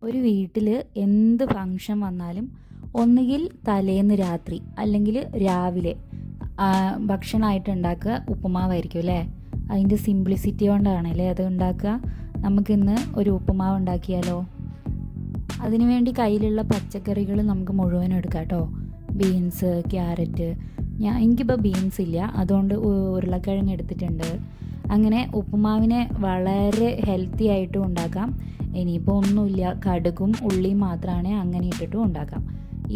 ഒരു വീട്ടിൽ എന്ത് ഫങ്ഷൻ വന്നാലും ഒന്നുകിൽ തലേന്ന് രാത്രി അല്ലെങ്കിൽ രാവിലെ ഭക്ഷണമായിട്ട് ഉണ്ടാക്കുക ഉപ്പുമാവായിരിക്കും അല്ലേ. അതിൻ്റെ സിംപ്ലിസിറ്റി കൊണ്ടാണല്ലേ അത് ഉണ്ടാക്കുക. നമുക്കിന്ന് ഒരു ഉപ്പുമാവ് ഉണ്ടാക്കിയാലോ? അതിനുവേണ്ടി കയ്യിലുള്ള പച്ചക്കറികൾ നമുക്ക് മുഴുവനും എടുക്കാം കേട്ടോ. ബീൻസ്, ക്യാരറ്റ്, എനിക്കിപ്പോൾ ബീൻസ് ഇല്ല, അതുകൊണ്ട് ഉരുളക്കിഴങ്ങ് എടുത്തിട്ടുണ്ട്. അങ്ങനെ ഉപ്പുമാവിനെ വളരെ ഹെൽത്തി ആയിട്ടും ഉണ്ടാക്കാം. ഇനിയിപ്പോൾ ഒന്നുമില്ല, കടുകും ഉള്ളിയും മാത്രമാണ് അങ്ങനെ ഇട്ടിട്ടും ഉണ്ടാക്കാം.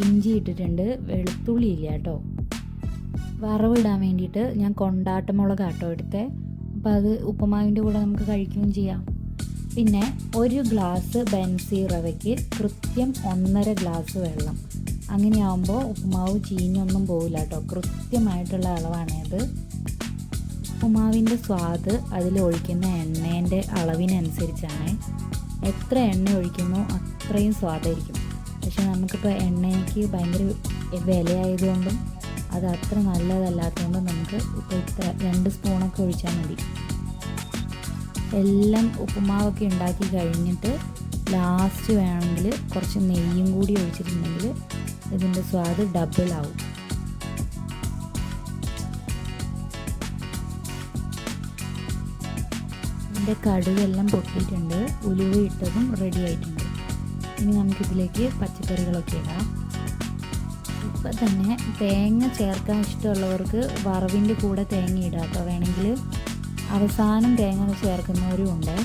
ഇഞ്ചി ഇട്ടിട്ടുണ്ട്, വെളുത്തുള്ളി ഇല്ല കേട്ടോ. വറവിടാൻ വേണ്ടിയിട്ട് ഞാൻ കൊണ്ടാട്ടമുളക് ആട്ടോ എടുത്തേ. അപ്പോൾ അത് ഉപ്പുമാവിൻ്റെ കൂടെ നമുക്ക് കഴിക്കുകയും ചെയ്യാം. പിന്നെ ഒരു ഗ്ലാസ് ബൻസി റവയ്ക്ക് കൃത്യം 1.5 ഗ്ലാസ് വെള്ളം. അങ്ങനെയാകുമ്പോൾ ഉപ്പുമാവ് ചീഞ്ഞൊന്നും പോവില്ല കേട്ടോ. കൃത്യമായിട്ടുള്ള അളവാണ് അത്. ഉപ്പുമാവിൻ്റെ സ്വാദ് അതിൽ ഒഴിക്കുന്ന എണ്ണേൻ്റെ അളവിനനുസരിച്ചാണ്. എത്ര എണ്ണ ഒഴിക്കുന്നോ അത്രയും സ്വാദായിരിക്കും. പക്ഷെ നമുക്കിപ്പോൾ എണ്ണയ്ക്ക് ഭയങ്കര വിലയായതുകൊണ്ടും അത് അത്ര നല്ലതല്ലാത്തതുകൊണ്ടും നമുക്ക് ഇപ്പോൾ ഇത്ര 2 സ്പൂണൊക്കെ ഒഴിച്ചാൽ മതി. എല്ലാം ഉപ്പുമാവൊക്കെ ഉണ്ടാക്കി കഴിഞ്ഞിട്ട് ലാസ്റ്റ് വേണമെങ്കിൽ കുറച്ച് നെയ്യും കൂടി ഒഴിച്ചിട്ടുണ്ടെങ്കിൽ ഇതിൻ്റെ സ്വാദ് ഡബിൾ ആവും. ഇതിൻ്റെ കടുകെല്ലാം പൊട്ടിയിട്ടുണ്ട്, ഉലുവ ഇട്ടതും റെഡി ആയിട്ടുണ്ട്. ഇനി നമുക്കിതിലേക്ക് പച്ചക്കറികളൊക്കെ ഇടാം. ഇപ്പം തന്നെ തേങ്ങ ചേർക്കാൻ ഇഷ്ടമുള്ളവർക്ക് വറവിൻ്റെ കൂടെ തേങ്ങ ഇടാം കേട്ടോ. വേണമെങ്കിൽ അവസാനം തേങ്ങ ചേർക്കുന്നവരും ഉണ്ട്.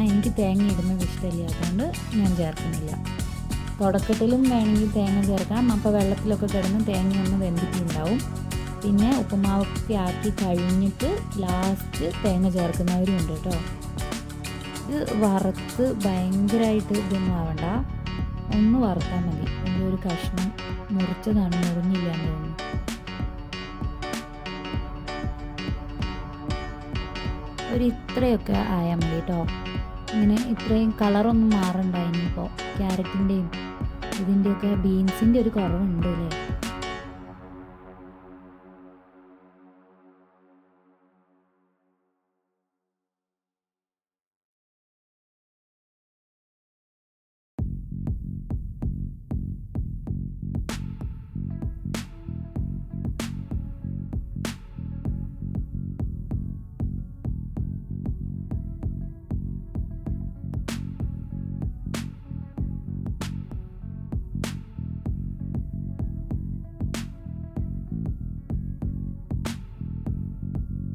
എനിക്ക് തേങ്ങ ഇടുന്നത് ഇഷ്ടമില്ലാത്തതുകൊണ്ട് ഞാൻ ചേർക്കുന്നില്ല. തുടക്കത്തിലും വേണമെങ്കിൽ തേങ്ങ ചേർക്കാം. അപ്പോൾ വെള്ളത്തിലൊക്കെ കിടന്ന് തേങ്ങ ഒന്ന് വെന്തിട്ടുണ്ടാവും. പിന്നെ ഉപ്പുമാവൊക്കെ ആക്കി കഴിഞ്ഞിട്ട് ലാസ്റ്റ് തേങ്ങ ചേർക്കുന്നവരും ഉണ്ട് കേട്ടോ. ഇത് വറുത്ത് ഭയങ്കരമായിട്ട് ഇതൊന്നും ആവണ്ട, ഒന്ന് വറുത്താൽ മതി. എൻ്റെ ഒരു കഷ്ണം മുറിച്ചതാണ്, മുറിഞ്ഞില്ലാന്ന് തോന്നുന്നു. ഒരു ഇത്രയൊക്കെ ആയാൽ മതി കേട്ടോ. ഇങ്ങനെ ഇത്രയും കളറൊന്നും മാറണ്ട. ഇനിയിപ്പോൾ ക്യാരറ്റിൻ്റെയും ഇതിൻ്റെയൊക്കെ ബീൻസിൻ്റെ ഒരു കുറവുണ്ട് അല്ലേ.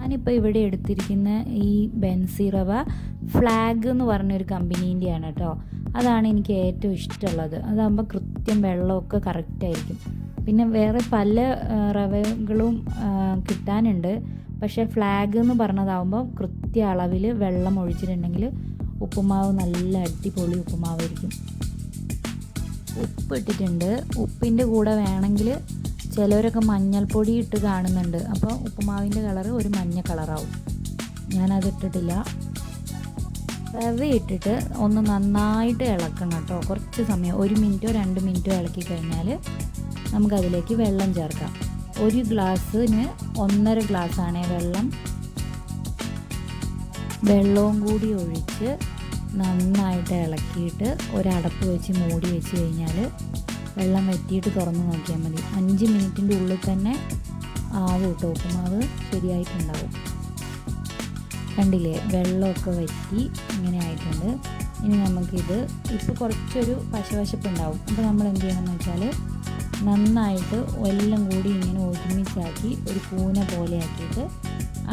ഞാനിപ്പോൾ ഇവിടെ എടുത്തിരിക്കുന്ന ഈ ബൻസി റവ ഫ്ലാഗ് എന്ന് പറഞ്ഞൊരു കമ്പനീൻ്റെയാണ് കേട്ടോ. അതാണ് എനിക്ക് ഏറ്റവും ഇഷ്ടമുള്ളത്. അതാകുമ്പോൾ കൃത്യം വെള്ളമൊക്കെ കറക്റ്റായിരിക്കും. പിന്നെ വേറെ പല റവകളും കിട്ടാനുണ്ട്. പക്ഷേ ഫ്ലാഗ് എന്ന് പറഞ്ഞതാകുമ്പോൾ കൃത്യ അളവിൽ വെള്ളം ഒഴിച്ചിട്ടുണ്ടെങ്കിൽ ഉപ്പുമാവ് നല്ല അടിപൊളി ഉപ്പുമാവായിരിക്കും. ഉപ്പ് ഇട്ടിട്ടുണ്ട്. ഉപ്പിൻ്റെ കൂടെ വേണമെങ്കിൽ ചിലവരൊക്കെ മഞ്ഞൾപ്പൊടി ഇട്ട് കാണുന്നുണ്ട്. അപ്പോൾ ഉപ്പുമാവിൻ്റെ കളറ് ഒരു മഞ്ഞ കളറാവും. ഞാനത് ഇട്ടിട്ടില്ല. റവ ഇട്ടിട്ട് ഒന്ന് നന്നായിട്ട് ഇളക്കണം കേട്ടോ. കുറച്ച് സമയം, 1 മിനിറ്റോ 2 മിനിറ്റോ ഇളക്കി കഴിഞ്ഞാൽ നമുക്കതിലേക്ക് വെള്ളം ചേർക്കാം. 1 ഗ്ലാസ്സിന് 1.5 ഗ്ലാസ്സാണ് വെള്ളം. വെള്ളവും കൂടി ഒഴിച്ച് നന്നായിട്ട് ഇളക്കിയിട്ട് ഒരടപ്പ് വെച്ച് മൂടി വെച്ച് കഴിഞ്ഞാൽ വെള്ളം വറ്റിയിട്ട് തുറന്ന് നോക്കിയാൽ മതി. 5 മിനിറ്റിൻ്റെ ഉള്ളിൽ തന്നെ ആവും കേട്ടോ. ഉപ്പുമാവ് ശരിയായിട്ടുണ്ടാവും. കണ്ടില്ലേ, വെള്ളമൊക്കെ വറ്റി ഇങ്ങനെ ആയിട്ടുണ്ട്. ഇനി നമുക്കിത് ഇപ്പോൾ കുറച്ചൊരു പശവശപ്പുണ്ടാവും. അപ്പോൾ നമ്മൾ എന്ത് ചെയ്യണമെന്ന് വെച്ചാൽ നന്നായിട്ട് എല്ലാം കൂടി ഇങ്ങനെ ഒരുമിച്ചാക്കി ഒരു കൂന പോലെ ആക്കിയിട്ട്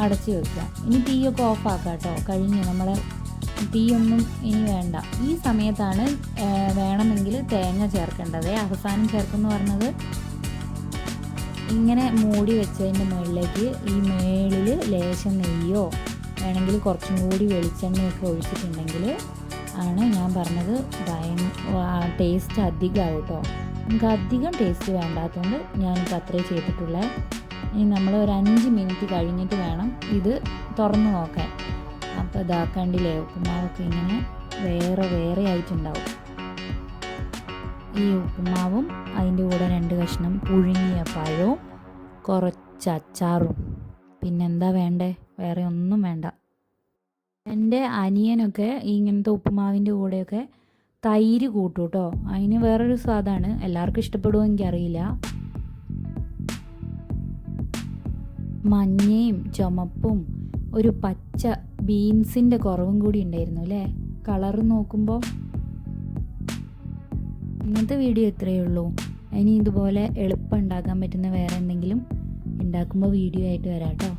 അടച്ച് വെക്കുക. ഇനി തീയൊക്കെ ഓഫാക്കാം കേട്ടോ. കഴിഞ്ഞ് നമ്മളെ തീയൊന്നും ഇനി വേണ്ട. ഈ സമയത്താണ് വേണമെങ്കിൽ തേങ്ങ ചേർക്കേണ്ടത്. അവസാനം ചേർക്കുമെന്ന് പറഞ്ഞത്. ഇങ്ങനെ മൂടി വെച്ചതിൻ്റെ മുകളിലേക്ക് ഈ മേളിൽ ലേശം നെയ്യോ വേണമെങ്കിൽ കുറച്ചും കൂടി വെളിച്ചെണ്ണയൊക്കെ ഒഴിച്ചിട്ടുണ്ടെങ്കിൽ ആണ് ഞാൻ പറഞ്ഞത് ടേസ്റ്റ് അധികമാവും കേട്ടോ. നമുക്ക് അധികം ടേസ്റ്റ് വേണ്ടാത്തതുകൊണ്ട് ഞാനിപ്പോൾ അത്രേ ചെയ്തിട്ടുള്ളത്. ഇനി നമ്മൾ ഒരു 5 മിനിറ്റ് കഴിഞ്ഞിട്ട് വേണം ഇത് തുറന്ന് നോക്കാൻ. അപ്പോൾ ഇതാക്കണ്ടില്ലേ, ഉപ്പുമാവൊക്കെ ഇങ്ങനെ വേറെ വേറെ ആയിട്ടുണ്ടാവും. ഈ ഉപ്പുമാവും അതിൻ്റെ കൂടെ 2 കഷ്ണം പുഴുങ്ങിയ പഴവും കുറച്ച് അച്ചാറും. പിന്നെന്താ വേണ്ടേ? വേറെ ഒന്നും വേണ്ട. എൻ്റെ അനിയനൊക്കെ ഇങ്ങനത്തെ ഉപ്പുമാവിൻ്റെ കൂടെയൊക്കെ തൈര് കൂട്ടും കേട്ടോ. അതിന് വേറൊരു സ്വാദാണ്. എല്ലാവർക്കും ഇഷ്ടപ്പെടുമോ എനിക്കറിയില്ല. മഞ്ഞയും ചുമപ്പും ഒരു പച്ച ബീൻസിൻ്റെ കുറവും കൂടി ഉണ്ടായിരുന്നു അല്ലേ കളറ് നോക്കുമ്പോൾ. ഇന്നത്തെ വീഡിയോ ഇത്രയേ ഉള്ളൂ. ഇനി ഇതുപോലെ എളുപ്പം ഉണ്ടാക്കാൻ പറ്റുന്ന വേറെ എന്തെങ്കിലും ഉണ്ടാക്കുമ്പോൾ വീഡിയോ ആയിട്ട് വരാം കേട്ടോ.